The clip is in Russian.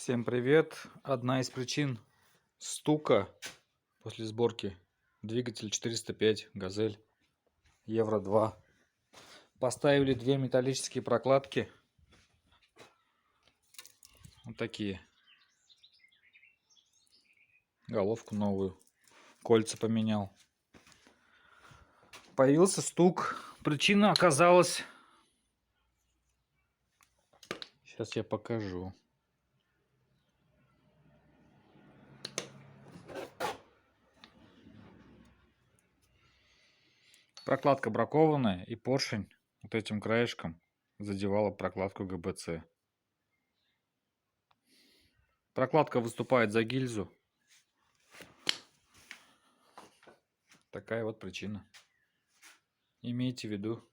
Всем привет! Одна из причин стука после сборки двигатель 405 Газель Евро 2. Поставили две металлические прокладки. Вот такие. Головку новую. Кольца поменял. Появился стук. Причина оказалась... Сейчас я покажу. Прокладка бракованная, и поршень вот этим краешком задевала прокладку ГБЦ. Прокладка выступает за гильзу. Такая вот причина. Имейте в виду.